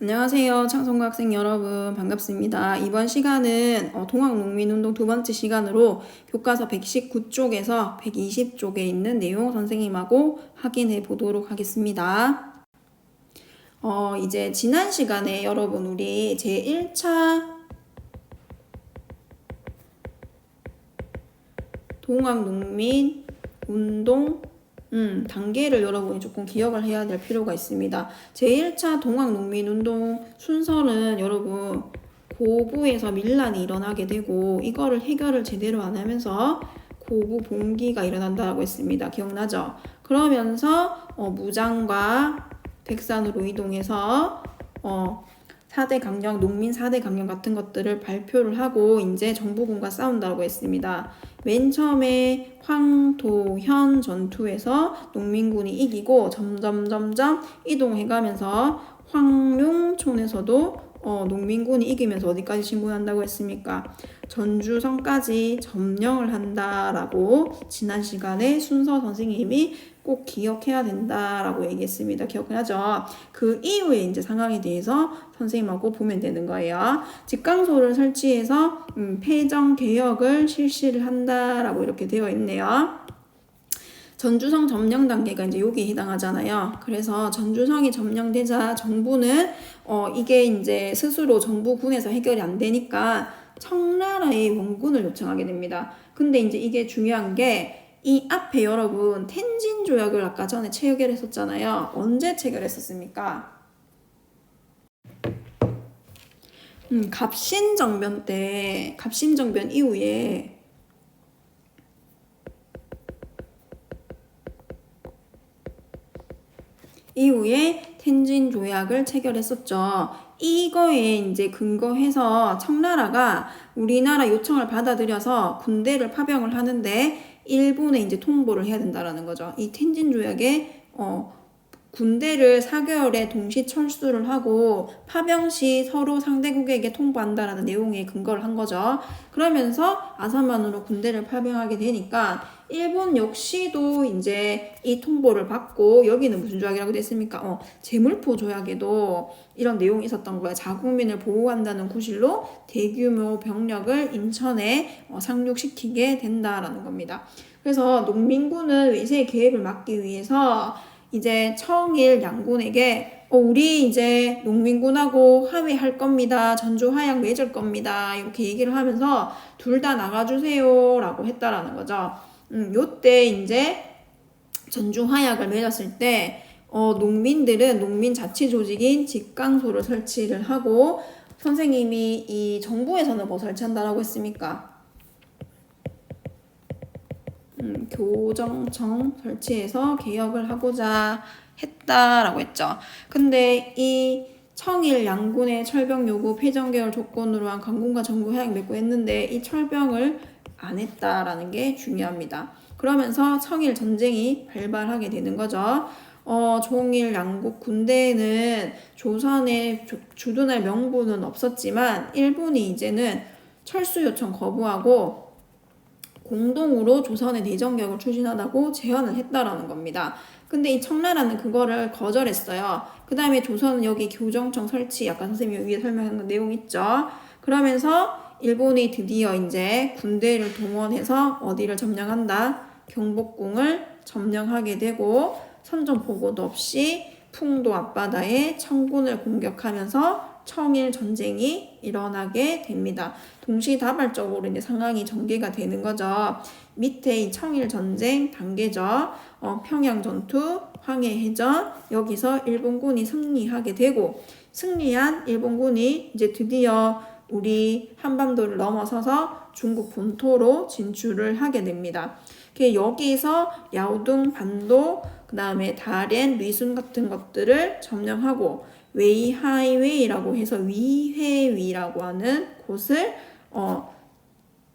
안녕하세요. 창성고 학생 여러분 반갑습니다. 이번 시간은 동학농민운동 두 번째 시간으로 교과서 119쪽에서 120쪽에 있는 내용 선생님하고 확인해 보도록 하겠습니다. 이제 지난 시간에 여러분 우리 제1차 동학농민운동 단계를 여러분이 조금 기억을 해야 될 필요가 있습니다. 제1차 동학농민운동 순서는 여러분 고부에서 밀란이 일어나게 되고 이거를 해결을 제대로 안 하면서 고부 봉기가 일어난다고 했습니다. 기억나죠? 그러면서 무장과 백산으로 이동해서 4대 강령, 농민 4대 강령 같은 것들을 발표를 하고 이제 정부군과 싸운다고 했습니다. 맨 처음에 황도현 전투에서 농민군이 이기고 점점 이동해가면서 황룡촌에서도 농민군이 이기면서 어디까지 진군한다고 했습니까? 전주성까지 점령을 한다라고 지난 시간에 순서 선생님이 꼭 기억해야 된다라고 얘기했습니다. 기억나죠? 그 이후에 이제 상황에 대해서 선생님하고 보면 되는 거예요. 직강소를 설치해서 폐정 개혁을 실시를 한다라고 이렇게 되어 있네요. 전주성 점령 단계가 이제 여기에 해당하잖아요. 그래서 전주성이 점령되자 정부는 이게 이제 스스로 정부군에서 해결이 안 되니까 청나라의 원군을 요청하게 됩니다. 근데 이제 이게 중요한 게 이 앞에 여러분 텐진 조약을 아까 전에 체결했었잖아요. 언제 체결했었습니까? 갑신정변 때, 갑신정변 이후에 텐진 조약을 체결했었죠. 이거에 이제 근거해서 청나라가 우리나라 요청을 받아들여서 군대를 파병을 하는데 일본에 이제 통보를 해야 된다라는 거죠. 이 텐진 조약에 군대를 4개월에 동시 철수를 하고 파병 시 서로 상대국에게 통보한다라는 내용에 근거를 한 거죠. 그러면서 아사만으로 군대를 파병하게 되니까 일본 역시도 이제 이 통보를 받고 여기는 무슨 조약이라고 됐습니까? 제물포 조약에도 이런 내용이 있었던 거예요. 자국민을 보호한다는 구실로 대규모 병력을 인천에 상륙시키게 된다라는 겁니다. 그래서 농민군은 외세의 개입을 막기 위해서 이제 청일 양군에게 우리 이제 농민군하고 합의할 겁니다. 전주 화약 맺을 겁니다. 이렇게 얘기를 하면서 둘 다 나가주세요 라고 했다라는 거죠. 요때 이제 전주 화약을 맺었을 때 농민들은 농민 자치 조직인 직강소를 설치를 하고 선생님이 이 정부에서는 뭐 설치한다라고 했습니까? 교정청 설치해서 개혁을 하고자 했다라고 했죠. 근데 이 청일 양군의 철병 요구 폐정 개혁 조건으로 한 강군과 정부 협약 맺고 했는데 이 철병을 안 했다라는 게 중요합니다. 그러면서 청일 전쟁이 발발하게 되는 거죠. 종일 양국 군대에는 조선의 주둔할 명분은 없었지만 일본이 이제는 철수 요청 거부하고 공동으로 조선의 내정개혁을 추진하다고 제안을 했다라는 겁니다. 근데 이 청나라는 그거를 거절했어요. 그 다음에 조선은 여기 교정청 설치, 아까 선생님이 위에 설명한 내용 있죠. 그러면서 일본이 드디어 이제 군대를 동원해서 어디를 점령한다? 경복궁을 점령하게 되고 선전포고도 없이 풍도 앞바다에 청군을 공격하면서 청일 전쟁이 일어나게 됩니다. 동시다발적으로 이제 상황이 전개가 되는 거죠. 밑에 이 청일 전쟁 단계죠. 평양 전투, 황해 해전 여기서 일본군이 승리하게 되고 승리한 일본군이 이제 드디어 우리 한반도를 넘어서서 중국 본토로 진출을 하게 됩니다. 여기서 야오둥, 반도, 그 다음에 다롄, 리순 같은 것들을 점령하고 웨이하이웨이라고 해서 위회위라고 하는 곳을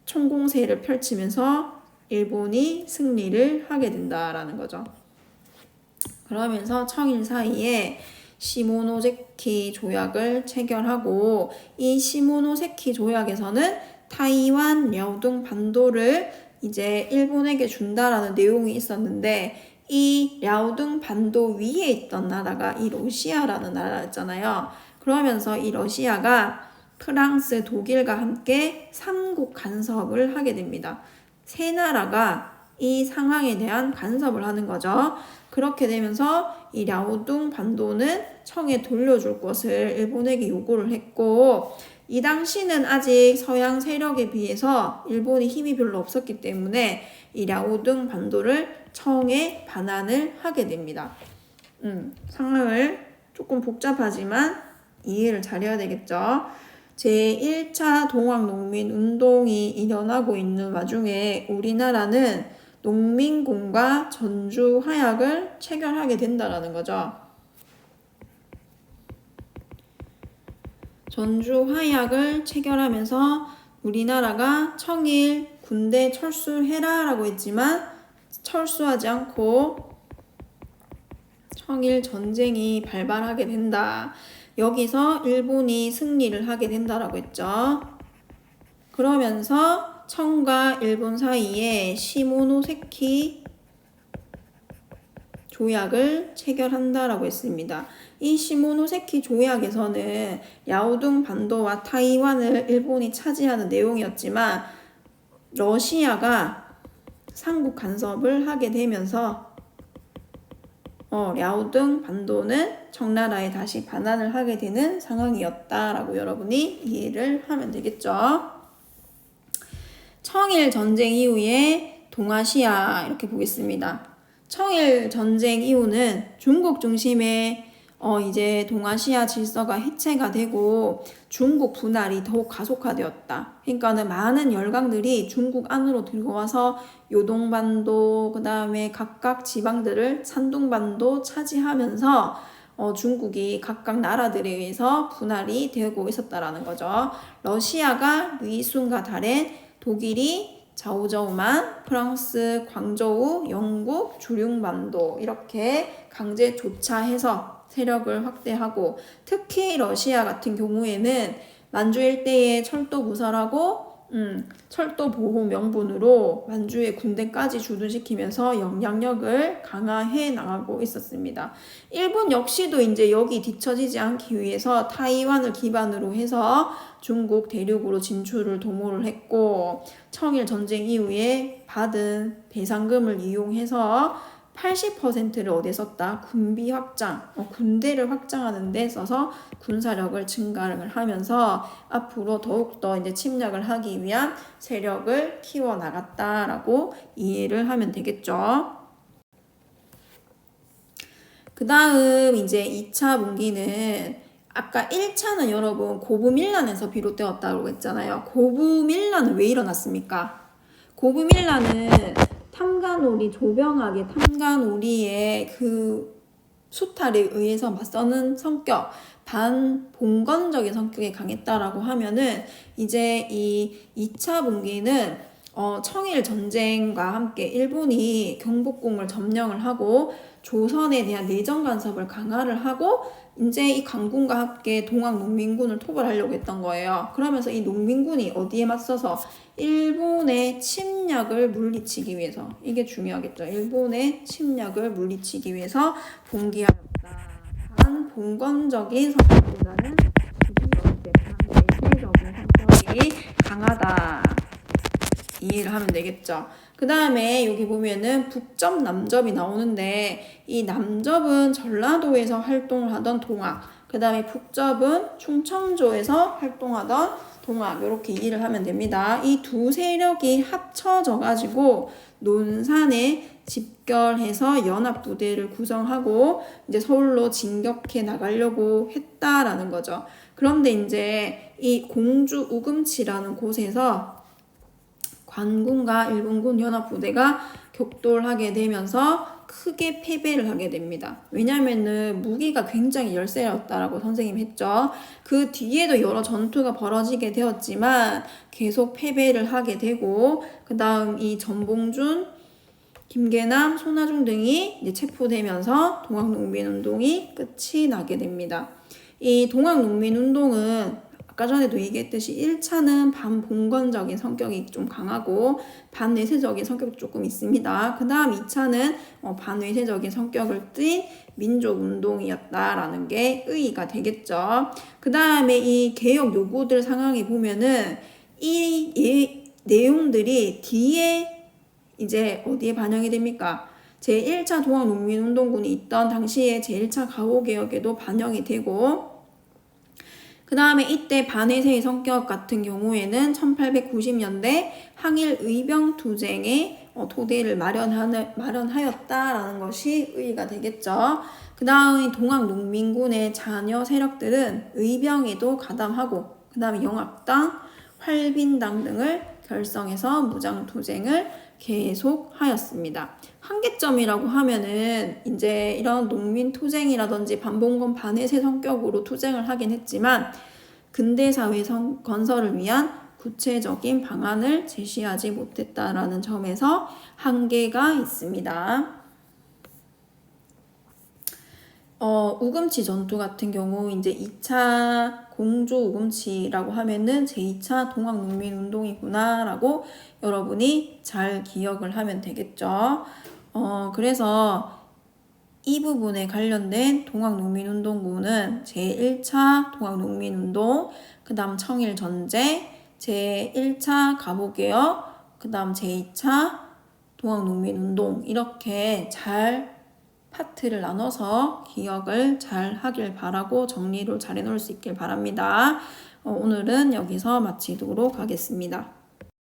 총공세를 펼치면서 일본이 승리를 하게 된다라는 거죠. 그러면서 청일 사이에 시모노세키 조약을 체결하고 이 시모노세키 조약에서는 타이완, 랴오둥 반도를 이제 일본에게 준다라는 내용이 있었는데 이 랴오둥 반도 위에 있던 나라가 이 러시아라는 나라였잖아요. 그러면서 이 러시아가 프랑스, 독일과 함께 삼국 간섭을 하게 됩니다. 세 나라가 이 상황에 대한 간섭을 하는 거죠. 그렇게 되면서 이 랴오둥 반도는 청에 돌려줄 것을 일본에게 요구를 했고, 이 당시는 아직 서양 세력에 비해서 일본이 힘이 별로 없었기 때문에 이 랴오둥 반도를 청에 반환을 하게 됩니다. 상황을 조금 복잡하지만 이해를 잘해야 되겠죠. 제1차 동학농민운동이 일어나고 있는 와중에 우리나라는 농민군과 전주 화약을 체결하게 된다라는 거죠. 전주 화약을 체결하면서 우리나라가 청일 군대 철수해라 라고 했지만 철수하지 않고 청일 전쟁이 발발하게 된다. 여기서 일본이 승리를 하게 된다라고 했죠. 그러면서 청과 일본 사이에 시모노세키 조약을 체결한다라고 했습니다. 이 시모노세키 조약에서는 랴오둥 반도와 타이완을 일본이 차지하는 내용이었지만 러시아가 삼국 간섭을 하게 되면서 랴오둥 반도는 청나라에 다시 반환을 하게 되는 상황이었다라고 여러분이 이해를 하면 되겠죠. 청일 전쟁 이후에 동아시아 이렇게 보겠습니다. 청일 전쟁 이후는 중국 중심의 이제 동아시아 질서가 해체가 되고 중국 분할이 더욱 가속화되었다. 그러니까는 많은 열강들이 중국 안으로 들어와서 요동반도, 그 다음에 각각 지방들을 산둥반도 차지하면서 중국이 각각 나라들에 의해서 분할이 되고 있었다라는 거죠. 러시아가 리순과 다렌, 독일이 자오저우만, 프랑스 광저우, 영국 주륭반도 이렇게 강제 조차해서 세력을 확대하고, 특히 러시아 같은 경우에는 만주 일대에 철도 부설하고 철도 보호 명분으로 만주의 군대까지 주둔시키면서 영향력을 강화해 나가고 있었습니다. 일본 역시도 이제 여기 뒤처지지 않기 위해서 타이완을 기반으로 해서 중국 대륙으로 진출을 도모를 했고, 청일 전쟁 이후에 받은 배상금을 이용해서 80%를 어디에 썼다? 군비 확장, 군대를 확장하는 데 써서 군사력을 증가를 하면서 앞으로 더욱더 이제 침략을 하기 위한 세력을 키워나갔다라고 이해를 하면 되겠죠. 그 다음 이제 2차 분기는 아까 1차는 여러분 고부밀란에서 비롯되었다고 했잖아요. 고부밀란은 왜 일어났습니까? 고부밀란은 탐관오리, 조병학의 탐관오리의 그 수탈에 의해서 맞서는 성격, 반봉건적인 성격이 강했다라고 하면은 이제 이 2차 분기는 청일 전쟁과 함께 일본이 경복궁을 점령을 하고 조선에 대한 내정 간섭을 강화를 하고 이제 이 강군과 함께 동학 농민군을 토벌하려고 했던 거예요. 그러면서 이 농민군이 어디에 맞서서 일본의 침략을 물리치기 위해서, 이게 중요하겠죠. 일본의 침략을 물리치기 위해서 봉기하였다. 단 봉건적인 성격보다는 내세적인 성격이 강하다. 이해를 하면 되겠죠. 그 다음에 여기 보면은 북접, 남접이 나오는데 이 남접은 전라도에서 활동을 하던 동학, 그 다음에 북접은 충청도에서 활동하던 동학, 이렇게 이해를 하면 됩니다. 이 두 세력이 합쳐져 가지고 논산에 집결해서 연합부대를 구성하고 이제 서울로 진격해 나가려고 했다라는 거죠. 그런데 이제 이 공주 우금치라는 곳에서 관군과 일본군 연합부대가 격돌하게 되면서 크게 패배를 하게 됩니다. 왜냐면은 무기가 굉장히 열세였다라고 선생님이 했죠. 그 뒤에도 여러 전투가 벌어지게 되었지만 계속 패배를 하게 되고, 그 다음 이 전봉준, 김계남, 손아중 등이 이제 체포되면서 동학농민운동이 끝이 나게 됩니다. 이 동학농민운동은 아까 전에도 얘기했듯이 1차는 반봉건적인 성격이 좀 강하고 반외세적인 성격도 조금 있습니다. 그 다음 2차는 반외세적인 성격을 띤 민족운동이었다라는 게 의의가 되겠죠. 그 다음에 이 개혁 요구들 상황에 보면은 이 내용들이 뒤에 이제 어디에 반영이 됩니까? 제1차 동학농민운동군이 있던 당시에 제1차 가호개혁에도 반영이 되고, 그 다음에 이때 반외세의 성격 같은 경우에는 1890년대 항일 의병투쟁에 토대를 마련하였다라는 것이 의의가 되겠죠. 그 다음에 동학농민군의 자녀 세력들은 의병에도 가담하고, 그 다음에 영학당, 활빈당 등을 결성해서 무장투쟁을 계속하였습니다. 한계점이라고 하면은 이제 이런 농민투쟁이라든지 반봉건 반외세 성격으로 투쟁을 하긴 했지만 근대사회 건설을 위한 구체적인 방안을 제시하지 못했다라는 점에서 한계가 있습니다. 우금치 전투 같은 경우 이제 2차 공조 우금치라고 하면은 제2차 동학농민운동이구나 라고 여러분이 잘 기억을 하면 되겠죠. 그래서 이 부분에 관련된 동학농민운동군은 제1차 동학농민운동, 그 다음 청일전쟁, 제1차 가보개혁, 그 다음 제2차 동학농민운동 이렇게 잘 파트를 나눠서 기억을 잘 하길 바라고 정리를 잘 해놓을 수 있길 바랍니다. 오늘은 여기서 마치도록 하겠습니다.